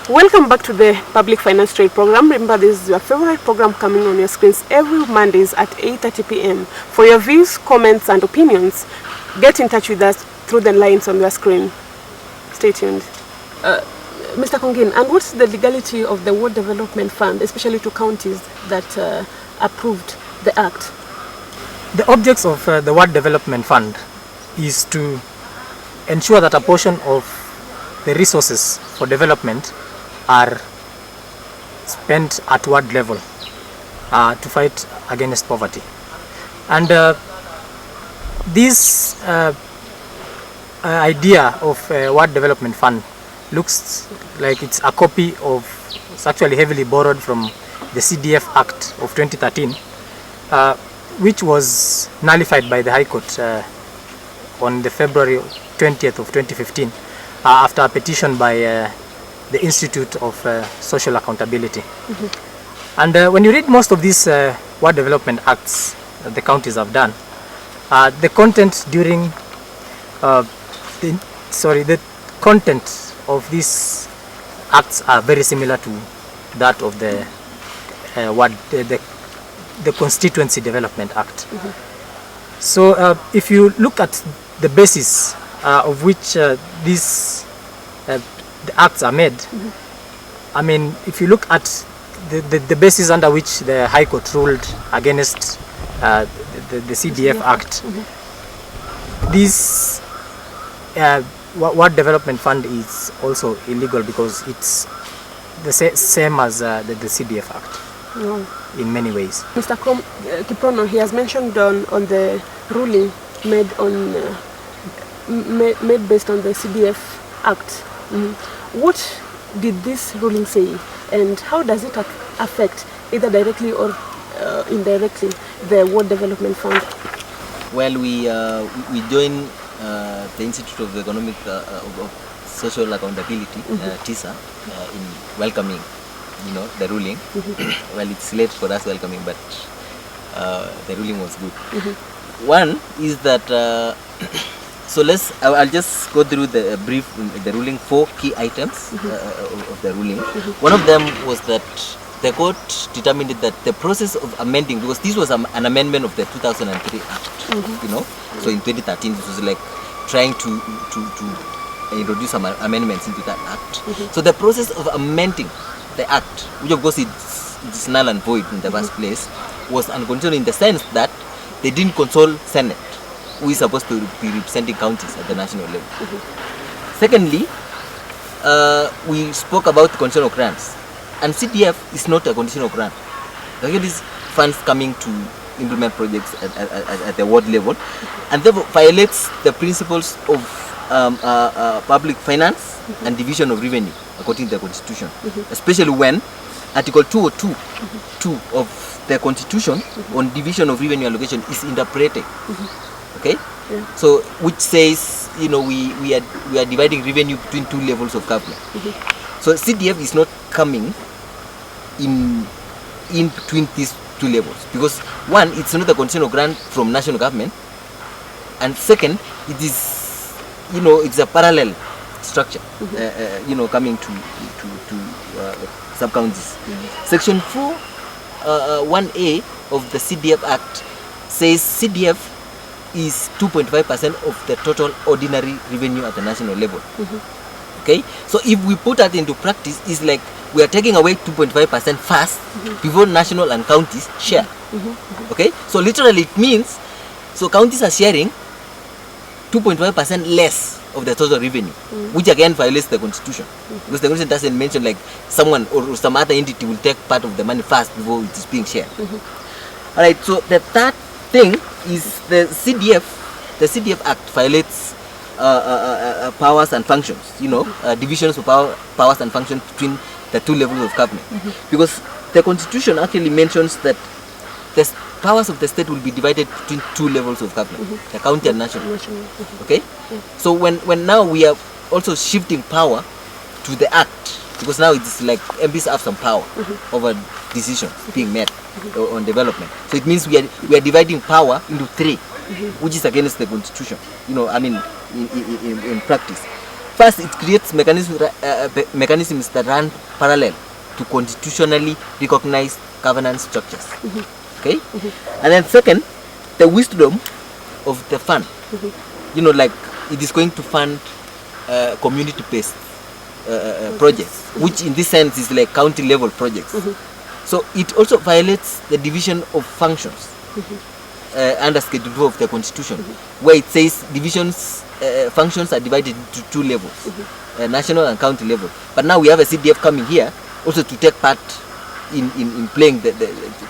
Welcome back to the Public Finance Trade Program. Remember, this is your favorite program coming on your screens every Mondays at 8:30 p.m. For your views, comments, and opinions, get in touch with us through the lines on your screen. Stay tuned. Mr. Kongin, and what's the legality of the Ward Development Fund, especially to counties that approved the Act? The objects of the Ward Development Fund is to ensure that a portion of the resources for development are spent at ward level to fight against poverty. And this idea of Ward Development Fund looks like it's a copy of, it's actually heavily borrowed from the CDF Act of 2013, which was nullified by the High Court on the February 20th of 2015 after a petition by the Institute of Social Accountability. And when you read most of these Ward Development Acts that the counties have done, the content during the content of these acts are very similar to that of the the Constituency Development Act. So if you look at the basis of which these the acts are made, I mean, if you look at the basis under which the High Court ruled against the CDF Act, this Ward Development Fund is also illegal because it's the same as the CDF Act in many ways. Mr. Kiprono, he has mentioned on the ruling made on made based on the CDF Act. What did this ruling say, and how does it affect, either directly or indirectly, the Ward Development Fund? Well, we join the Institute of Economic of Social Accountability, TISA, in welcoming, the ruling. Well, it's late for us welcoming, but the ruling was good. One is that so I'll just go through the ruling, 4 key items of the ruling. One of them was that the court determined that the process of amending, because this was an amendment of the 2003 Act, so in 2013 this was like trying to introduce some amendments into that Act. So the process of amending the Act, which of course it's null and void in the first place, was unconstitutional in the sense that they didn't consult Senate, who is supposed to be representing counties at the national level. Secondly, we spoke about conditional grants, and CDF is not a conditional grant. There are these funds coming to implement projects at the ward level, and therefore violates the principles of public finance and division of revenue according to the Constitution, especially when Article 202 of the Constitution on division of revenue allocation is interpreted. Okay, so which says we are dividing revenue between 2 levels of government. So CDF is not coming in between these 2 levels, because one, it's not a conditional grant from national government, and second, it is it's a parallel structure coming to sub counties. Section 4 1A of the CDF Act says CDF is 2.5% of the total ordinary revenue at the national level. Okay, so if we put that into practice, it's like we are taking away 2.5% fast before national and counties share. Okay, so literally it means, so counties are sharing 2.5% less of the total revenue, which again violates the Constitution, because the Constitution doesn't mention like someone or some other entity will take part of the money fast before it is being shared. Alright, so the third thing is the CDF Act violates powers and functions, divisions of powers and functions between the 2 levels of government, because the Constitution actually mentions that the powers of the state will be divided between 2 levels of government, the county and national. Okay, so when now we are also shifting power to the Act, because now it's like MPs have some power over decisions being made on development. So it means we are dividing power into 3, which is against the Constitution. In practice. first, it creates mechanisms that run parallel to constitutionally recognized governance structures. Okay? And then second, the wisdom of the fund. You know, like it is going to fund community-based projects, which in this sense is like county level projects. So it also violates the division of functions under Schedule 4 of the Constitution, where it says functions are divided into two levels, national and county level. But now we have a CDF coming here also to take part in playing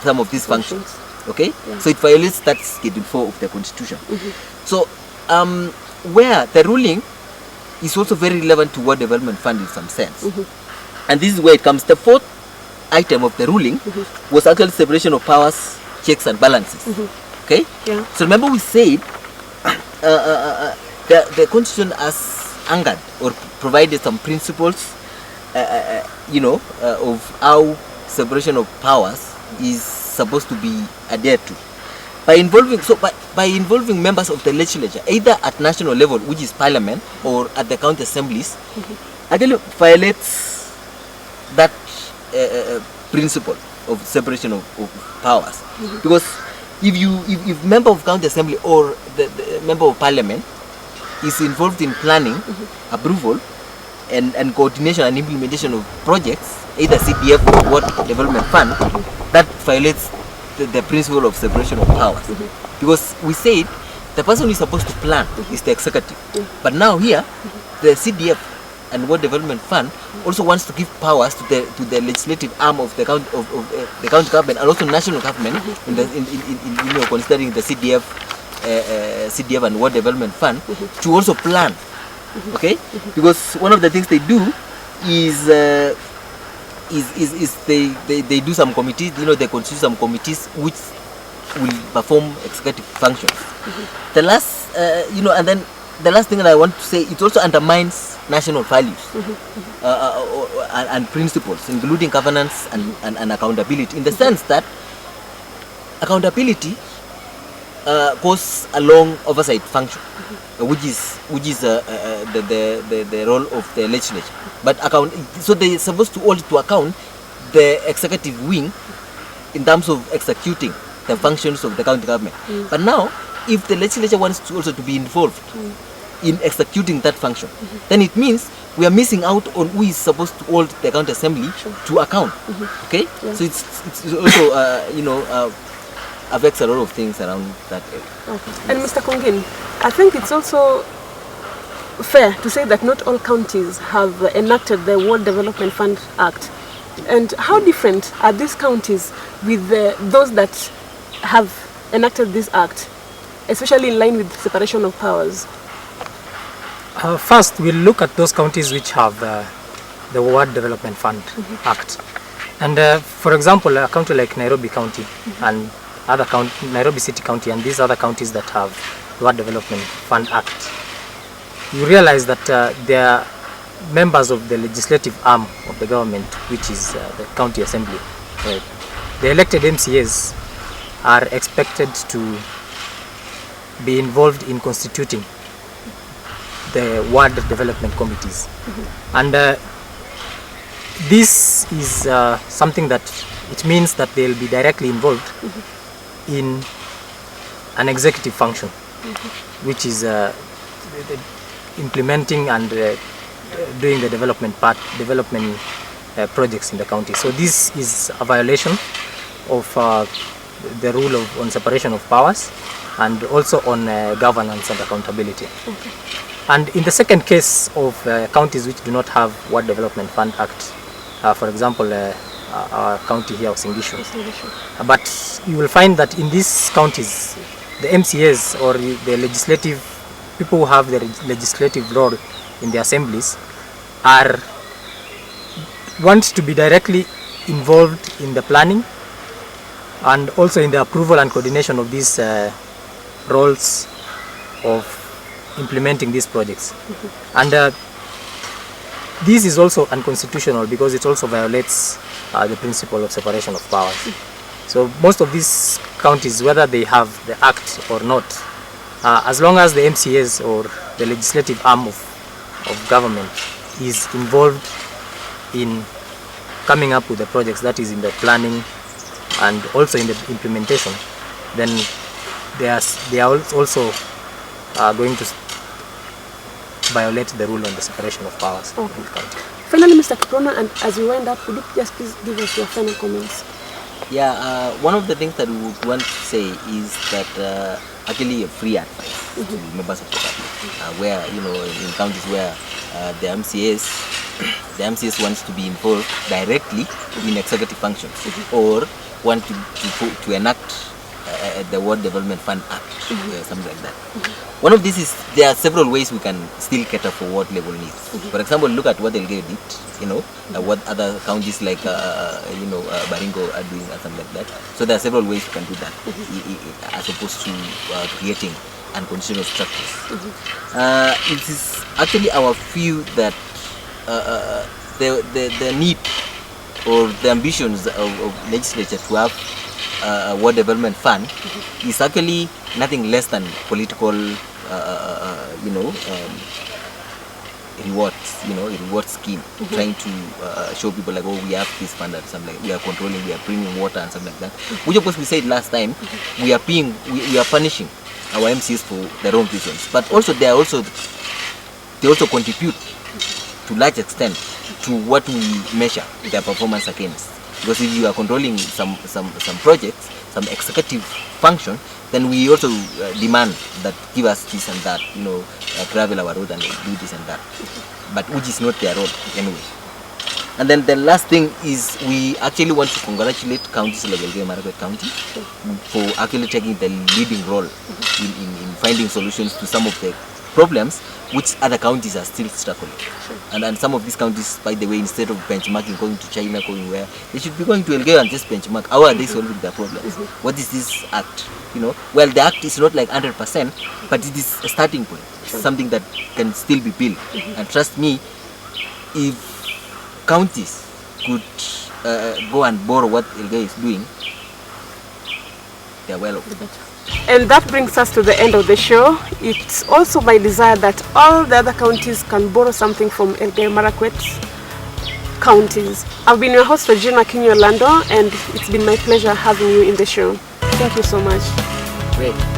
some of these functions. Okay, so it violates that Schedule 4 of the Constitution. So where the ruling is also very relevant to Ward Development Fund in some sense. And this is where it comes. The fourth item of the ruling was actually separation of powers, checks and balances. Okay? Yeah. So remember we said the Constitution has anchored or provided some principles of how separation of powers is supposed to be adhered to. By involving members of the legislature, either at national level, which is parliament, or at the county assemblies, actually violates that principle of separation of powers. Because if member of county assembly or the member of parliament is involved in planning, approval, and coordination and implementation of projects, either CDF or Ward Development Fund, that violates the principle of separation of powers. Because we said the person who is supposed to plan is the executive. But now here, the CDF and Ward Development Fund also wants to give powers to the legislative arm of the county the county government and also national government in considering the CDF and Ward Development Fund to also plan. Okay, because one of the things they do is they do some committees. They constitute some committees which will perform executive functions. The last, and then the last thing that I want to say, it also undermines national values and principles, including governance and accountability, in the sense that accountability goes along oversight function, which is the role of the legislature. But so they are supposed to hold to account the executive wing in terms of executing the functions of the county government. But now, if the legislature wants to also to be involved in executing that function, then it means we are missing out on who is supposed to hold the county assembly to account. Okay, so it's also affects a lot of things around that area. And Mr. Kongin, I think it's also fair to say that not all counties have enacted the Ward Development Fund Act. And how different are these counties with those that have enacted this act, especially in line with separation of powers? First, we'll look at those counties which have the Ward Development Fund Act. And for example, a county like Nairobi County and Nairobi City County and these other counties that have the Ward Development Fund Act, you realize that they are members of the legislative arm of the government, which is the county assembly. The elected MCAs are expected to be involved in constituting the ward development committees. And this is something that it means that they'll be directly involved in an executive function, which is implementing and doing the development projects in the county. So this is a violation of the rule on separation of powers and also on governance and accountability. And in the second case of counties which do not have Ward Development Fund Act, for example, our county here of Singishu. But you will find that in these counties, the MCAs or the legislative people who have the legislative role in the assemblies want to be directly involved in the planning and also in the approval and coordination of these roles of implementing these projects. And this is also unconstitutional because it also violates the principle of separation of powers. So most of these counties, whether they have the act or not, as long as the MCAs or the legislative arm of of government is involved in coming up with the projects, that is in the planning and also in the implementation, then they are also going to violate the rule on the separation of powers. Okay. Finally, Mr. Kiprono, and as we wind up, would you just please give us your final comments? Yeah, one of the things that we would want to say is that actually a free advice to members of the public, where, you know, in counties where the MCS wants to be involved directly in executive functions or want to enact the World Development Fund Act, something like that. One of these is, there are several ways we can still cater for what level needs. For example, look at what Elgeyo did, you know, what other counties like, Baringo are doing and something like that. So there are several ways we can do that, as opposed to creating unconditional structures. It is actually our view that the need or the ambitions of legislature to have a World Development Fund is actually nothing less than political, reward scheme, trying to show people like, oh, we have this fund and something like, we are controlling, we are bringing water and something like that. Which of course we said last time, we are punishing our MCs for the wrong reasons. But also they also contribute to large extent to what we measure their performance against. Because if you are controlling some projects, some executive function, then we also demand that give us this and that, travel our road and do this and that. But which is not their role anyway. And then the last thing is, we actually want to congratulate counties like Elgeyo Marakwet County for actually taking the leading role in finding solutions to some of the problems which other counties are still struggling. And some of these counties, by the way, instead of benchmarking, going to China, going where, they should be going to Elgeyo and just benchmark. How are they solving their problems? What is this act? Well, the act is not like 100%, but it is a starting point. It's something that can still be built. And trust me, if counties could go and borrow what Elgeyo is doing, they are well off. And that brings us to the end of the show. It's also my desire that all the other counties can borrow something from Elgeyo Marakwet counties. I've been your host, Regina Kinyo Lando, and it's been my pleasure having you in the show. Thank you so much. Great.